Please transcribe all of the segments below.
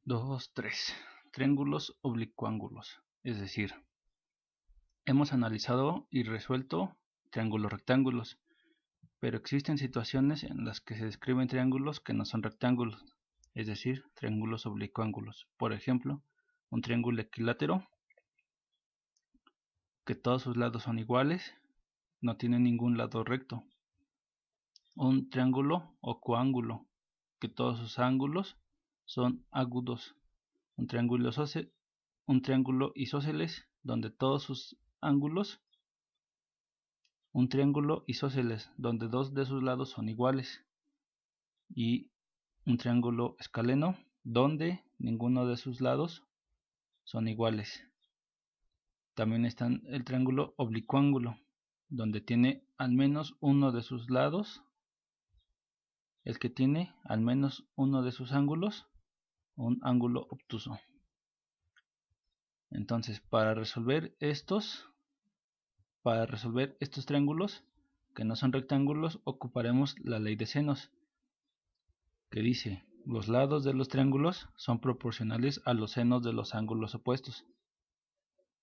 2, 3. Triángulos oblicuángulos. Es decir, hemos analizado y resuelto triángulos rectángulos, pero existen situaciones en las que se describen triángulos que no son rectángulos, es decir, triángulos oblicuángulos. Por ejemplo, un triángulo equilátero, que todos sus lados son iguales, no tiene ningún lado recto. Un triángulo o coángulo, que todos sus ángulos son agudos. Un triángulo isósceles, donde todos sus ángulos, un triángulo isósceles, donde dos de sus lados son iguales, y un triángulo escaleno, donde ninguno de sus lados son iguales. También está el triángulo oblicuángulo, donde tiene al menos uno de sus lados, el que tiene al menos uno de sus ángulos, un ángulo obtuso. Entonces, para resolver estos triángulos que no son rectángulos, ocuparemos la ley de senos, que dice: los lados de los triángulos son proporcionales a los senos de los ángulos opuestos.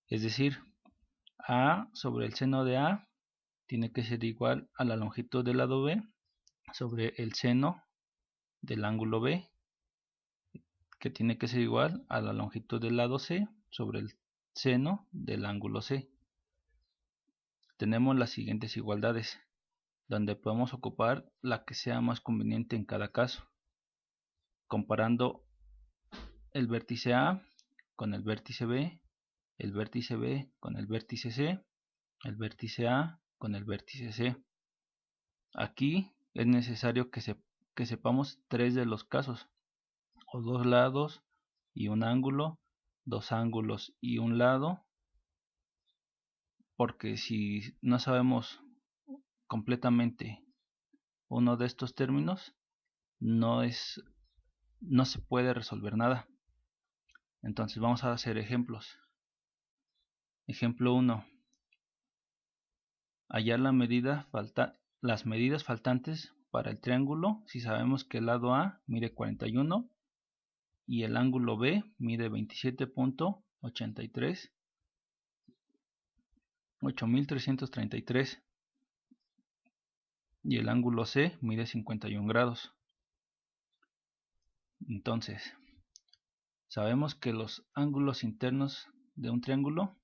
Es decir, A sobre el seno de A tiene que ser igual a la longitud del lado B sobre el seno del ángulo B, que tiene que ser igual a la longitud del lado C sobre el seno del ángulo C. Tenemos las siguientes igualdades, donde podemos ocupar la que sea más conveniente en cada caso, comparando el vértice A con el vértice B, el vértice B con el vértice C, el vértice A con el vértice C. Aquí es necesario que sepamos tres de los casos, o dos lados y un ángulo, dos ángulos y un lado, porque si no sabemos completamente uno de estos términos, no se puede resolver nada. Entonces vamos a hacer ejemplos. Ejemplo 1. Hallar las medidas faltantes para el triángulo si sabemos que el lado A mide 41 y el ángulo B mide 27.83, 8333, y el ángulo C mide 51 grados. Entonces, sabemos que los ángulos internos de un triángulo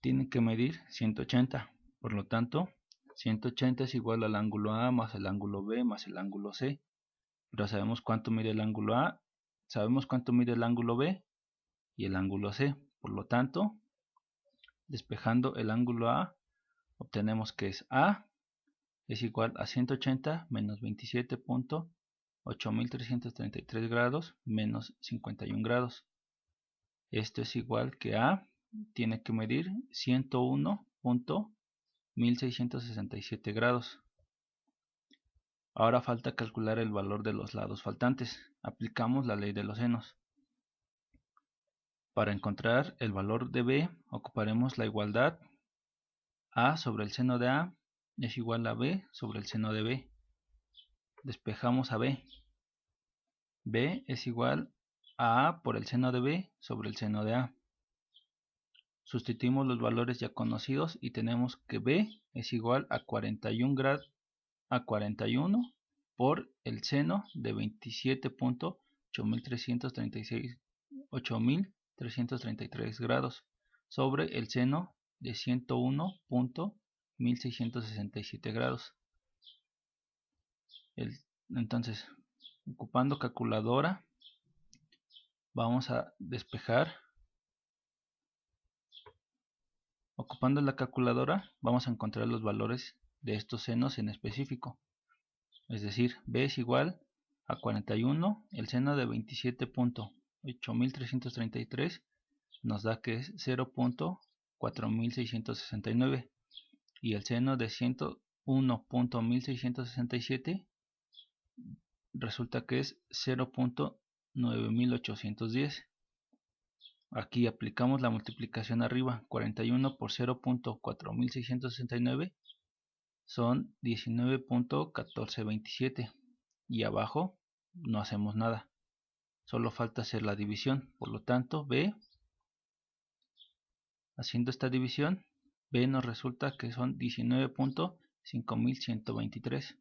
tienen que medir 180. Por lo tanto, 180 es igual al ángulo A más el ángulo B más el ángulo C. Pero sabemos cuánto mide el ángulo A, sabemos cuánto mide el ángulo B y el ángulo C. Por lo tanto, despejando el ángulo A, obtenemos que A es igual a 180 menos 27.8333 grados menos 51 grados. Esto es igual que A tiene que medir 101.1667 grados. Ahora falta calcular el valor de los lados faltantes. Aplicamos la ley de los senos. Para encontrar el valor de B, ocuparemos la igualdad A sobre el seno de A es igual a B sobre el seno de B. Despejamos a B. B es igual a A por el seno de B sobre el seno de A. Sustituimos los valores ya conocidos y tenemos que B es igual a 41 por el seno de 27.8333 grados sobre el seno de 101.1667 grados. Entonces, ocupando calculadora, vamos a despejar. Ocupando la calculadora, vamos a encontrar los valores de estos senos en específico. Es decir, B es igual a 41, el seno de 27.8333 nos da que es 0.4669 y el seno de 101.1667 resulta que es 0.9810. Aquí aplicamos la multiplicación arriba, 41 por 0.4669 son 19.1427 y abajo no hacemos nada. Solo falta hacer la división. Por lo tanto, B, haciendo esta división, B nos resulta que son 19.5123.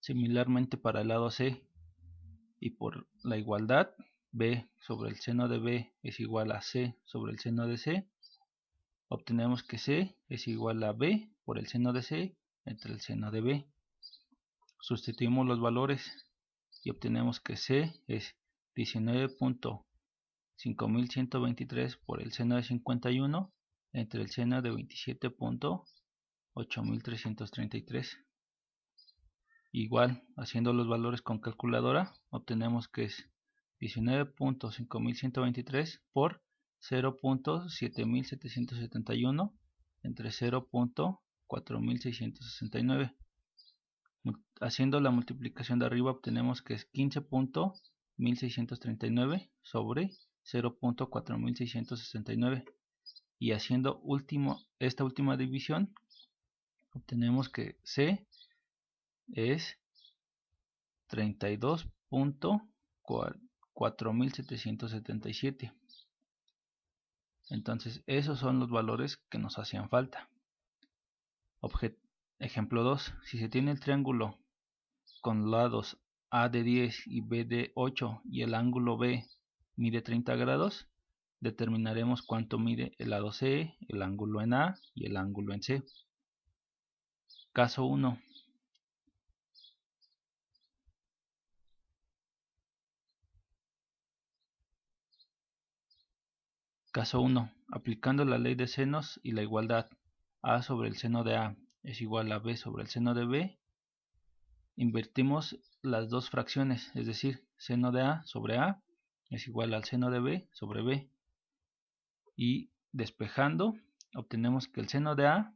Similarmente para el lado C, y por la igualdad, B sobre el seno de B es igual a C sobre el seno de C, obtenemos que C es igual a B por el seno de C entre el seno de B. Sustituimos los valores y obtenemos que C es 19.5123 por el seno de 51 entre el seno de 27.8333. Igual, haciendo los valores con calculadora, obtenemos que es 19.5123 por 0.7771 entre 0.4669. Haciendo la multiplicación de arriba obtenemos que es 15.1639 sobre 0.4669. Y haciendo esta última división obtenemos que C es 32.4777. Entonces esos son los valores que nos hacían falta. Ejemplo 2. Si se tiene el triángulo con lados A de 10 y B de 8 y el ángulo B mide 30 grados, determinaremos cuánto mide el lado C, el ángulo en A y el ángulo en C. Caso 1. Caso 1. Aplicando la ley de senos y la igualdad A sobre el seno de A es igual a B sobre el seno de B, invertimos las dos fracciones, es decir, seno de A sobre A es igual al seno de B sobre B. Y despejando, obtenemos que el seno de A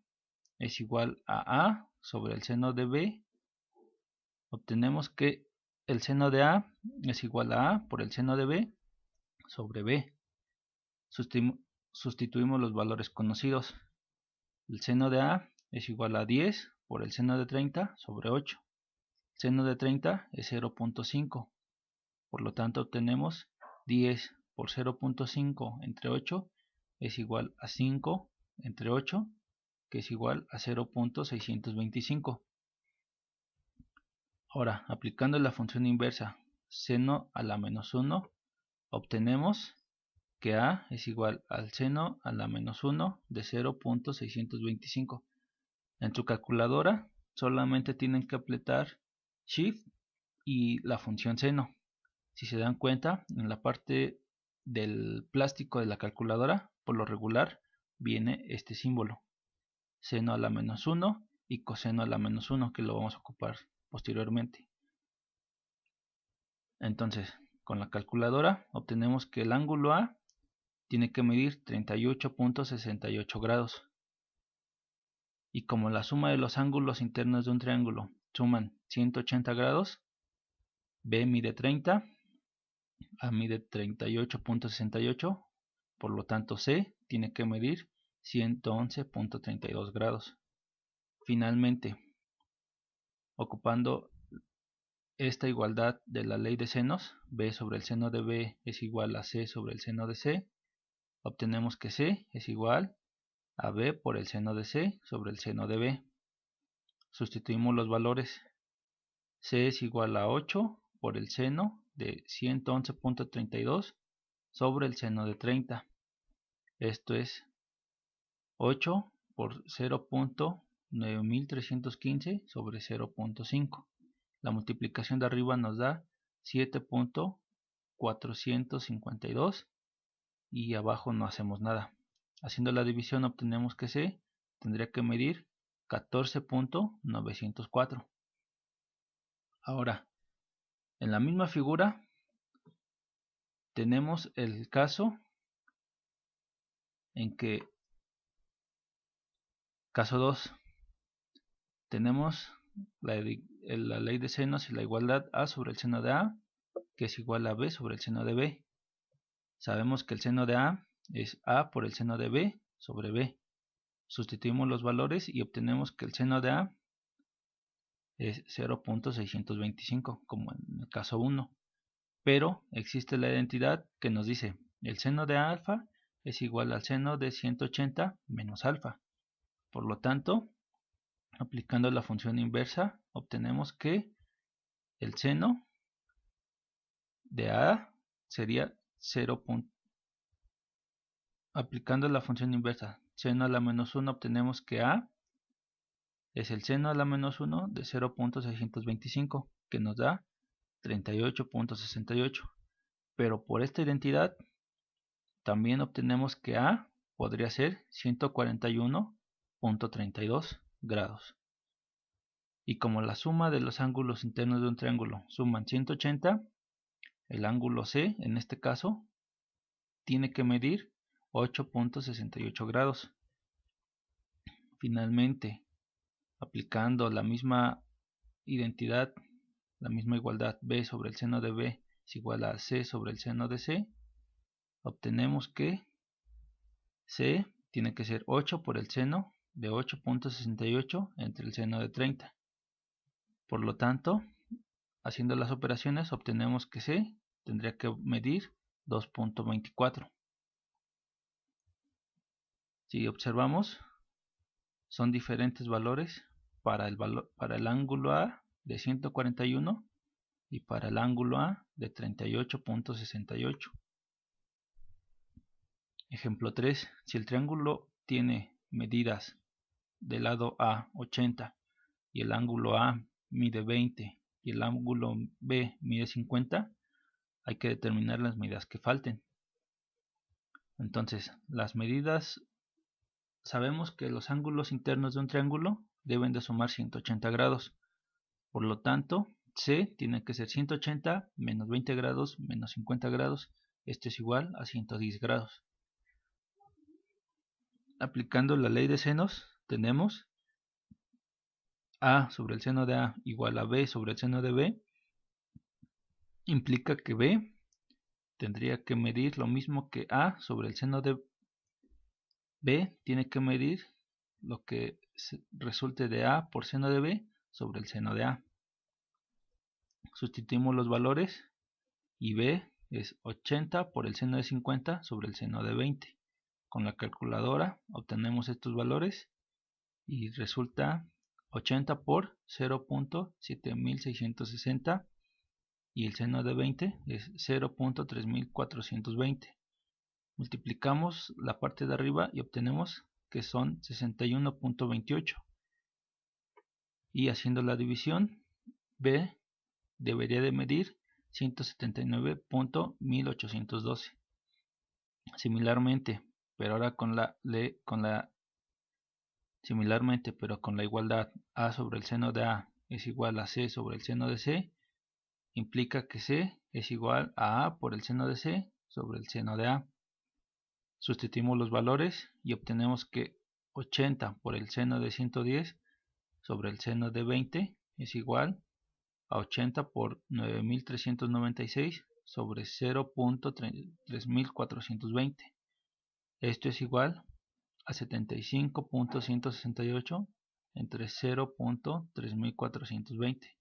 es igual a A sobre el seno de B. Obtenemos que el seno de A es igual a A por el seno de B sobre B. Sustituimos los valores conocidos. El seno de A es igual a 10 por el seno de 30 sobre 8. El seno de 30 es 0.5. Por lo tanto obtenemos 10 por 0.5 entre 8 es igual a 5 entre 8, que es igual a 0.625. Ahora, aplicando la función inversa seno a la menos 1, obtenemos que A es igual al seno a la menos 1 de 0.625. En su calculadora solamente tienen que apretar Shift y la función seno. Si se dan cuenta, en la parte del plástico de la calculadora, por lo regular, viene este símbolo. Seno a la menos 1 y coseno a la menos 1, que lo vamos a ocupar posteriormente. Entonces, con la calculadora obtenemos que el ángulo A tiene que medir 38.68 grados. Y como la suma de los ángulos internos de un triángulo suman 180 grados, B mide 30, A mide 38.68, por lo tanto C tiene que medir 111.32 grados. Finalmente, ocupando esta igualdad de la ley de senos, B sobre el seno de B es igual a C sobre el seno de C, obtenemos que C es igual a B por el seno de C sobre el seno de B. Sustituimos los valores. C es igual a 8 por el seno de 111.32 sobre el seno de 30. Esto es 8 por 0.9315 sobre 0.5. La multiplicación de arriba nos da 7.452 y abajo no hacemos nada. Haciendo la división obtenemos que C tendría que medir 14.904. Ahora, en la misma figura tenemos el caso en que, caso 2, tenemos la ley de senos y la igualdad A sobre el seno de A, que es igual a B sobre el seno de B. Sabemos que el seno de A es A por el seno de B sobre B. Sustituimos los valores y obtenemos que el seno de A es 0.625, como en el caso 1. pero existe la identidad que nos dice el seno de alfa es igual al seno de 180 menos alfa. Por lo tanto, aplicando la función inversa, obtenemos que el seno de A sería 0. Aplicando la función inversa, seno a la menos 1, obtenemos que A es el seno a la menos 1 de 0.625, que nos da 38.68. Pero por esta identidad, también obtenemos que A podría ser 141.32 grados. Y como la suma de los ángulos internos de un triángulo suman 180, el ángulo C, en este caso, tiene que medir 8.68 grados. Finalmente, aplicando la misma identidad, la misma igualdad, B sobre el seno de B es igual a C sobre el seno de C, obtenemos que C tiene que ser 8 por el seno de 8.68 entre el seno de 30. Por lo tanto, haciendo las operaciones, obtenemos que C tendría que medir 2.24. Si observamos, son diferentes valores para el ángulo A de 141 y para el ángulo A de 38.68. Ejemplo 3. Si el triángulo tiene medidas del lado A 80 y el ángulo A mide 20 y el ángulo B mide 50, hay que determinar las medidas que falten. Entonces, las medidas, sabemos que los ángulos internos de un triángulo deben de sumar 180 grados. Por lo tanto, C tiene que ser 180 menos 20 grados menos 50 grados. Esto es igual a 110 grados. Aplicando la ley de senos, tenemos A sobre el seno de A igual a B sobre el seno de B. Implica que B tendría que medir lo mismo que A sobre el seno de B. Tiene que medir lo que resulte de A por seno de B sobre el seno de A. Sustituimos los valores y B es 80 por el seno de 50 sobre el seno de 20. Con la calculadora obtenemos estos valores y resulta 80 por 0.7660 y el seno de 20 es 0.3420. Multiplicamos la parte de arriba y obtenemos que son 61.28. Y haciendo la división, B debería de medir 179.1812. Similarmente, pero ahora con la igualdad A sobre el seno de A es igual a C sobre el seno de C, implica que C es igual a A por el seno de C sobre el seno de A. Sustituimos los valores y obtenemos que 80 por el seno de 110 sobre el seno de 20 es igual a 80 por 9396 sobre 0.3420. Esto es igual a 75.168 entre 0.3420.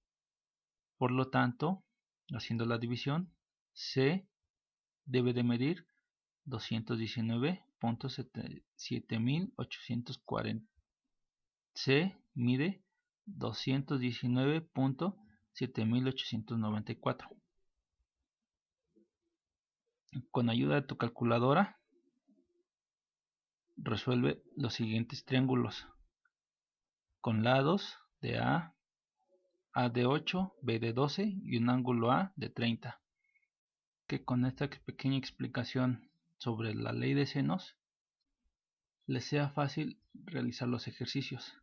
Por lo tanto, haciendo la división, C debe de medir 219.7840. C mide 219.7894. Con ayuda de tu calculadora, resuelve los siguientes triángulos con lados de A de 8, B de 12 y un ángulo A de 30. Que con esta pequeña explicación sobre la ley de senos les sea fácil realizar los ejercicios.